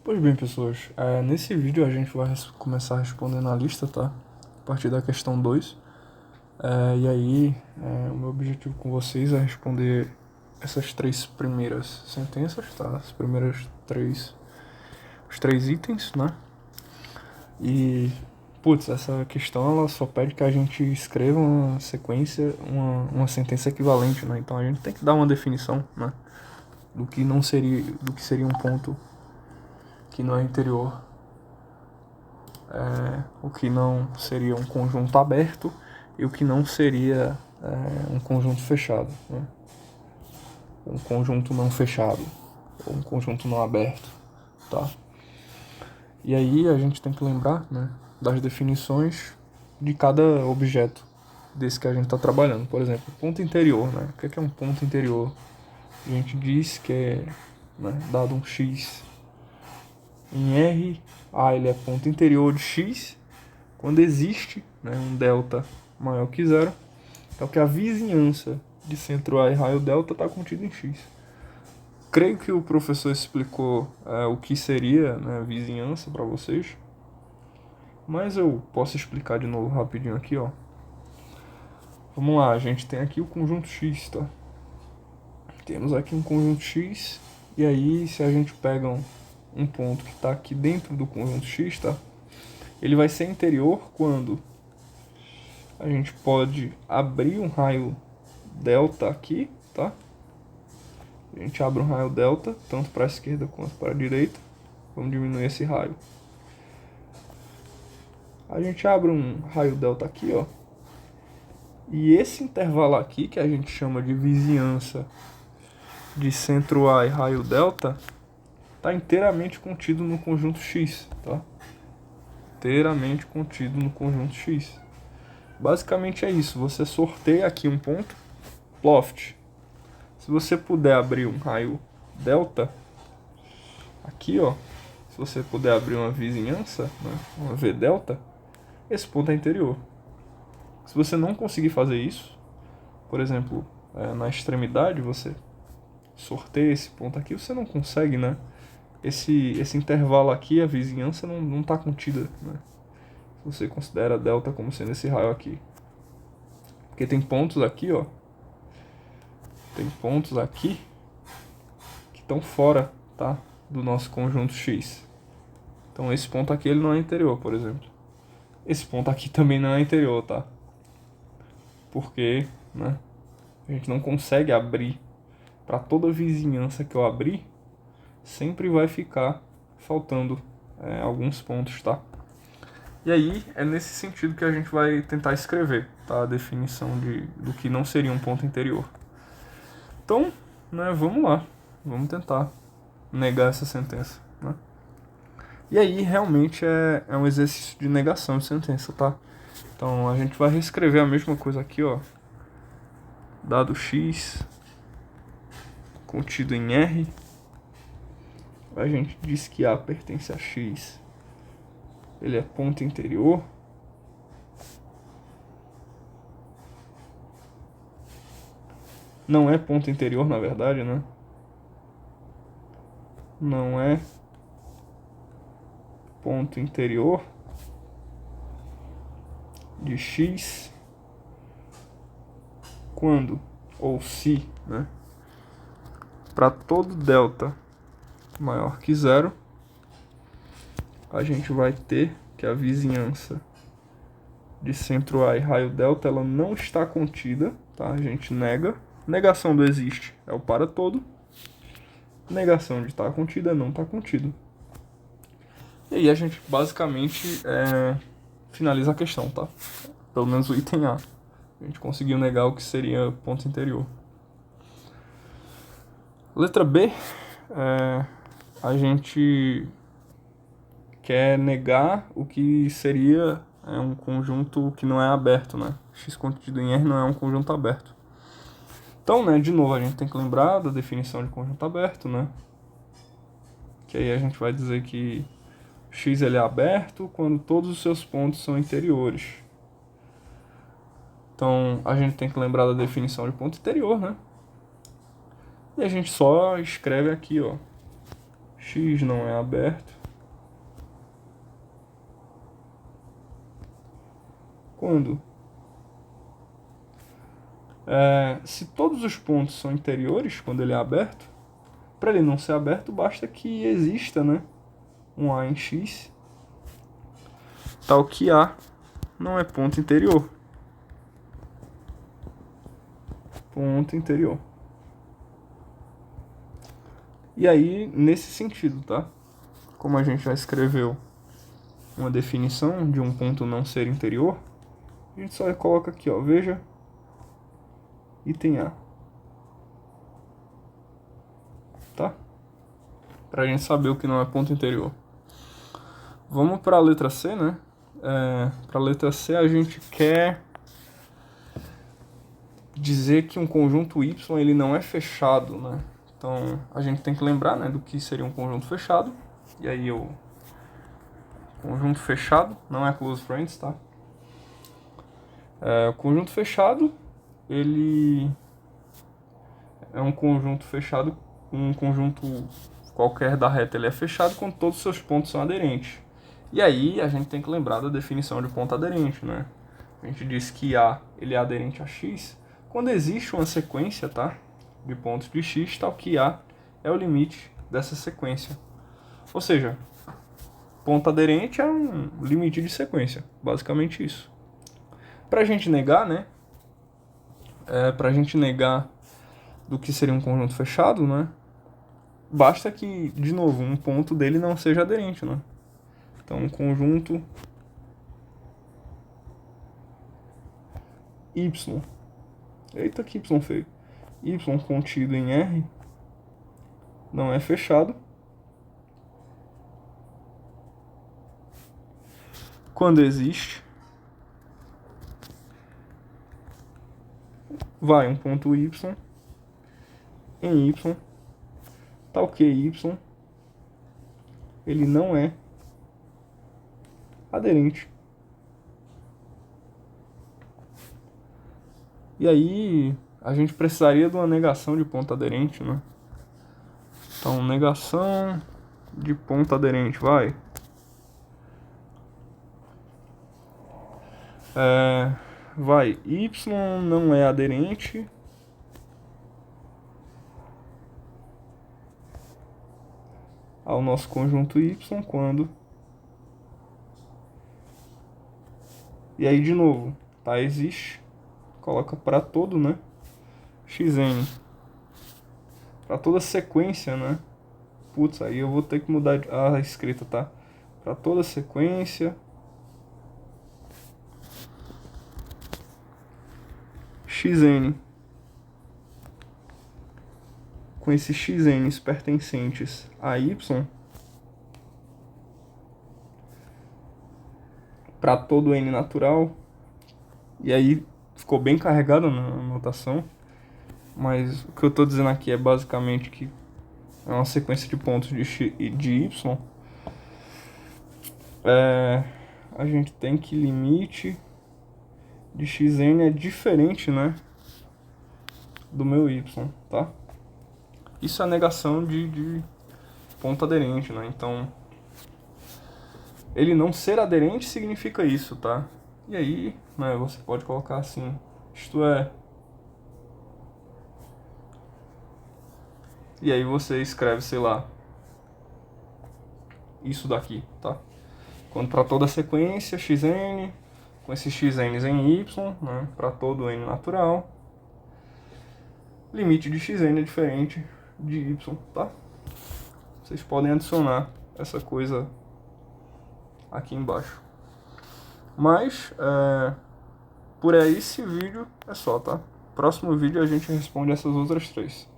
Pois bem, pessoas, nesse vídeo a gente vai começar respondendo a lista, tá? A partir da questão 2. E aí, o meu objetivo com vocês é responder essas três primeiras sentenças, tá? As primeiras os três itens, né? E, essa questão ela só pede que a gente escreva uma sequência, uma sentença equivalente, né? Então a gente tem que dar uma definição, né? Do que seria um ponto que não é interior, o que não seria um conjunto aberto e o que não seria um conjunto fechado, né? Um conjunto não fechado ou um conjunto não aberto, tá? E aí a gente tem que lembrar, né, das definições de cada objeto desse que a gente está trabalhando. Por exemplo, ponto interior, né? O que é um ponto interior? A gente diz que é, né, dado um x em R, ele é ponto interior de x quando existe, né, um delta maior que zero, é o que a vizinhança de centro A e raio delta está contida em x. Creio que o professor explicou o que seria, né, vizinhança para vocês, mas eu posso explicar de novo rapidinho aqui, ó. Vamos lá, a gente tem aqui o conjunto x, tá? Temos aqui um conjunto x, e aí se a gente pega um ponto que está aqui dentro do conjunto x, tá? Ele vai ser interior quando a gente pode abrir um raio delta aqui, tá? A gente abre um raio delta, tanto para a esquerda quanto para a direita. Vamos diminuir esse raio. A gente abre um raio delta aqui, ó. E esse intervalo aqui, que a gente chama de vizinhança de centro A e raio delta, está inteiramente contido no conjunto X, tá? Inteiramente contido no conjunto X. Basicamente é isso. Você sorteia aqui um ponto, loft. Se você puder abrir um raio delta, aqui, ó, se você puder abrir uma vizinhança, né, uma V delta, esse ponto é interior. Se você não conseguir fazer isso, por exemplo, na extremidade, você sorteia esse ponto aqui, você não consegue, né? Esse intervalo aqui, a vizinhança não está contida, né? Você considera delta como sendo esse raio aqui. Porque tem pontos aqui, ó. Tem pontos aqui que estão fora, tá? Do nosso conjunto X. Então esse ponto aqui ele não é interior, por exemplo. Esse ponto aqui também não é interior, tá? Porque, né, a gente não consegue abrir. Para toda vizinhança que eu abrir, sempre vai ficar faltando alguns pontos, tá? E aí é nesse sentido que a gente vai tentar escrever, tá? A definição do que não seria um ponto interior. Então, né, vamos lá. Vamos tentar negar essa sentença, né? E aí realmente é um exercício de negação de sentença, tá? Então a gente vai reescrever a mesma coisa aqui, ó. Dado x contido em R, a gente diz que A pertence a x. Ele é ponto interior. Não é ponto interior, na verdade, né? Não é ponto interior de x quando ou se, né? Para todo delta maior que zero, a gente vai ter que a vizinhança de centro A e raio delta ela não está contida, tá? A gente nega. Negação do existe é o para todo. Negação de estar contida não está contido. E aí a gente basicamente finaliza a questão, tá? Pelo menos o item A. A gente conseguiu negar o que seria ponto interior. Letra B, a gente quer negar o que seria um conjunto que não é aberto, né? X contido em R não é um conjunto aberto. Então, né, de novo, a gente tem que lembrar da definição de conjunto aberto, né? Que aí a gente vai dizer que X ele é aberto quando todos os seus pontos são interiores. Então, a gente tem que lembrar da definição de ponto interior, né? E a gente só escreve aqui, ó. X não é aberto quando se todos os pontos são interiores, quando ele é aberto, para ele não ser aberto, basta que exista, né, um A em X, tal que A não é ponto interior. Ponto interior. E aí, nesse sentido, tá? Como a gente já escreveu uma definição de um ponto não ser interior, a gente só coloca aqui, ó, veja, item A. Tá? Pra gente saber o que não é ponto interior. Vamos para a letra C, né? Para a letra C a gente quer dizer que um conjunto Y ele não é fechado, né? Então a gente tem que lembrar, né, do que seria um conjunto fechado. E aí o conjunto fechado não é close friends, tá? O conjunto fechado ele é um conjunto fechado, um conjunto qualquer da reta ele é fechado quando todos os seus pontos são aderentes. E aí a gente tem que lembrar da definição de ponto aderente, né? A gente diz que A ele é aderente a X quando existe uma sequência, tá, de pontos de X, tal que A é o limite dessa sequência. Ou seja, ponto aderente é um limite de sequência, basicamente isso. Pra gente negar, né? Pra gente negar do que seria um conjunto fechado, né? Basta que, de novo, um ponto dele não seja aderente, né? Então, um conjunto Y. Eita, que Y feio. Y contido em R não é fechado quando existe um ponto Y em Y, tal que Y ele não é aderente. E aí a gente precisaria de uma negação de ponto aderente, né? Então, negação de ponto aderente, vai. Y não é aderente ao nosso conjunto Y quando... E aí, de novo, tá, existe, coloca para todo, né, xn, para toda sequência, né, putz, aí eu vou ter que mudar a escrita, tá, para toda sequência xn, com esses xn's pertencentes a y, para todo n natural, e aí ficou bem carregado na anotação, mas o que eu estou dizendo aqui é basicamente que é uma sequência de pontos de y, a gente tem que limite de xn é diferente, né, do meu y, tá? Isso é a negação de ponto aderente, né? Então, ele não ser aderente significa isso, tá? E aí, né, você pode colocar assim, isto é... E aí você escreve, sei lá, isso daqui, tá? Quando para toda a sequência, xn, com esses xn's em y, né, para todo n natural, limite de xn é diferente de y, tá? Vocês podem adicionar essa coisa aqui embaixo. Mas, por esse vídeo é só, tá? Próximo vídeo a gente responde essas outras três.